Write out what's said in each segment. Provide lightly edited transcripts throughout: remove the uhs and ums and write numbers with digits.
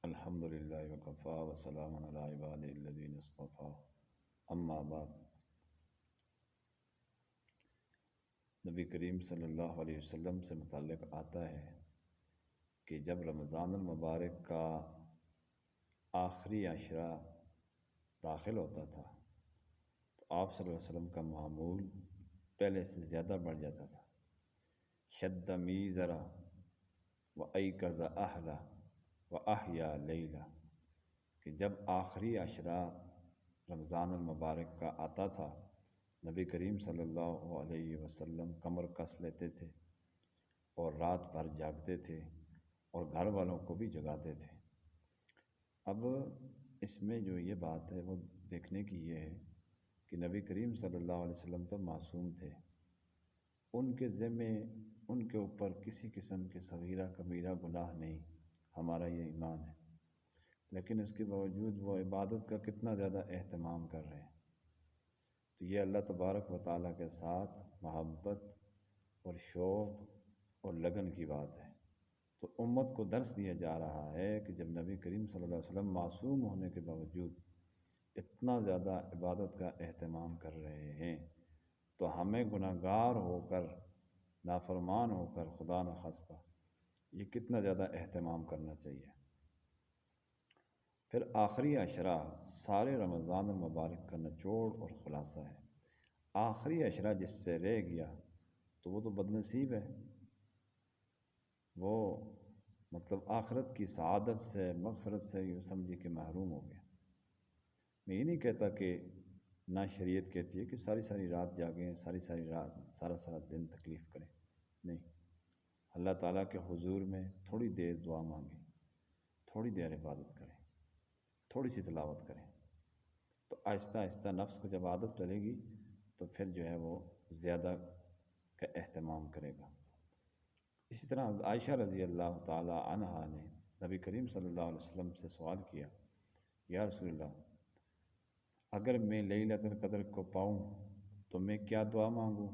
الحمد للہ وکفا وسلام علی عباد الذین اصطفیٰ اما بعد۔ نبی کریم صلی اللہ علیہ وسلم سے متعلق آتا ہے کہ جب رمضان المبارک کا آخری عشرہ داخل ہوتا تھا تو آپ صلی اللہ علیہ وسلم کا معمول پہلے سے زیادہ بڑھ جاتا تھا۔ شد میزرا و ایقظ اہلہ و احیا لیلہ، کہ جب آخری عشرہ رمضان المبارک کا آتا تھا نبی کریم صلی اللہ علیہ وسلم کمر کس لیتے تھے اور رات بھر جاگتے تھے اور گھر والوں کو بھی جگاتے تھے۔ اب اس میں جو یہ بات ہے وہ دیکھنے کی یہ ہے کہ نبی کریم صلی اللہ علیہ وسلم تو معصوم تھے، ان کے ذمے ان کے اوپر کسی قسم کے صغیرہ کبیرہ گناہ نہیں، ہمارا یہ ایمان ہے، لیکن اس کے باوجود وہ عبادت کا کتنا زیادہ اہتمام کر رہے ہیں۔ تو یہ اللہ تبارک و تعالیٰ کے ساتھ محبت اور شوق اور لگن کی بات ہے۔ تو امت کو درس دیا جا رہا ہے کہ جب نبی کریم صلی اللہ علیہ وسلم معصوم ہونے کے باوجود اتنا زیادہ عبادت کا اہتمام کر رہے ہیں تو ہمیں گناہ گار ہو کر، نافرمان ہو کر خدا نخواستہ یہ کتنا زیادہ اہتمام کرنا چاہیے۔ پھر آخری عشرہ سارے رمضان المبارک کا نچوڑ اور خلاصہ ہے۔ آخری عشرہ جس سے رہ گیا تو وہ تو بد نصیب ہے، وہ مطلب آخرت کی سعادت سے، مغفرت سے یوں سمجھی کہ محروم ہو گیا۔ میں یہ نہیں کہتا کہ نہ شریعت کہتی ہے کہ ساری ساری رات جاگیں، ساری رات سارا دن تکلیف کریں، نہیں، اللہ تعالیٰ کے حضور میں تھوڑی دیر دعا مانگیں، تھوڑی دیر عبادت کریں، تھوڑی سی تلاوت کریں، تو آہستہ آہستہ نفس کو جب عادت ڈلے گی تو پھر جو ہے وہ زیادہ کا اہتمام کرے گا۔ اسی طرح عائشہ رضی اللہ تعالی عنہا نے نبی کریم صلی اللہ علیہ وسلم سے سوال کیا، یا رسول اللہ، اگر میں لیلۃ القدر کو پاؤں تو میں کیا دعا مانگوں؟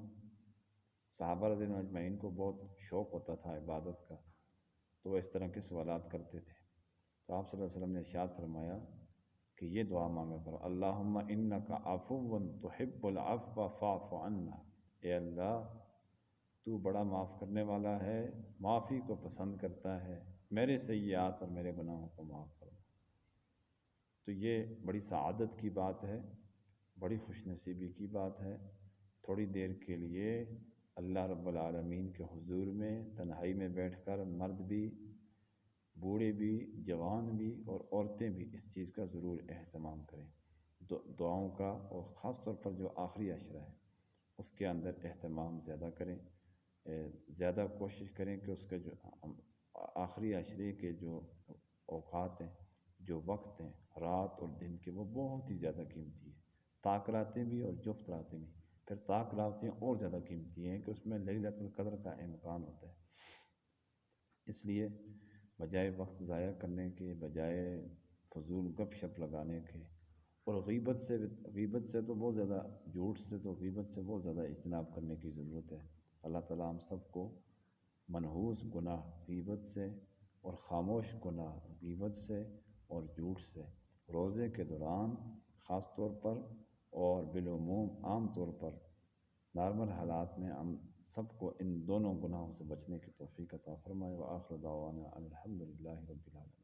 صحابہ رضی اللہ اجمعین کو بہت شوق ہوتا تھا عبادت کا، تو وہ اس طرح کے سوالات کرتے تھے۔ تو آپ صلی اللہ علیہ وسلم نے ارشاد فرمایا کہ یہ دعا مانگا کرو، اللہم انک عفو تحب العفو فاعف عنا، اے اللہ تو بڑا معاف کرنے والا ہے، معافی کو پسند کرتا ہے، میرے سیئات اور میرے گناہوں کو معاف فرما۔ تو یہ بڑی سعادت کی بات ہے، بڑی خوش نصیبی کی بات ہے، تھوڑی دیر کے لیے اللہ رب العالمین کے حضور میں تنہائی میں بیٹھ کر مرد بھی، بوڑھے بھی، جوان بھی اور عورتیں بھی اس چیز کا ضرور اہتمام کریں، دعاؤں کا، اور خاص طور پر جو آخری عشرہ ہے اس کے اندر اہتمام زیادہ کریں، زیادہ کوشش کریں کہ اس کے جو آخری عشرے کے جو اوقات ہیں، جو وقت ہیں رات اور دن کے، وہ بہت ہی زیادہ قیمتی ہیں، طاق راتیں بھی اور جفت راتیں بھی، پھر طاق راتیں اور زیادہ قیمتی ہیں کہ اس میں لیلۃ القدر کا امکان ہوتا ہے۔ اس لیے بجائے وقت ضائع کرنے کے، بجائے فضول گپ شپ لگانے کے، اور غیبت سے تو بہت زیادہ، جھوٹ سے تو غیبت سے بہت زیادہ اجتناب کرنے کی ضرورت ہے۔ اللہ تعالیٰ ہم سب کو منحوس گناہ غیبت سے اور خاموش گناہ غیبت سے اور جھوٹ سے روزے کے دوران خاص طور پر اور بالعموم عام طور پر نارمل حالات میں ہم سب کو ان دونوں گناہوں سے بچنے کی توفیق عطا فرمائے۔ وآخر دعوانا الحمد للہ رب العالمین۔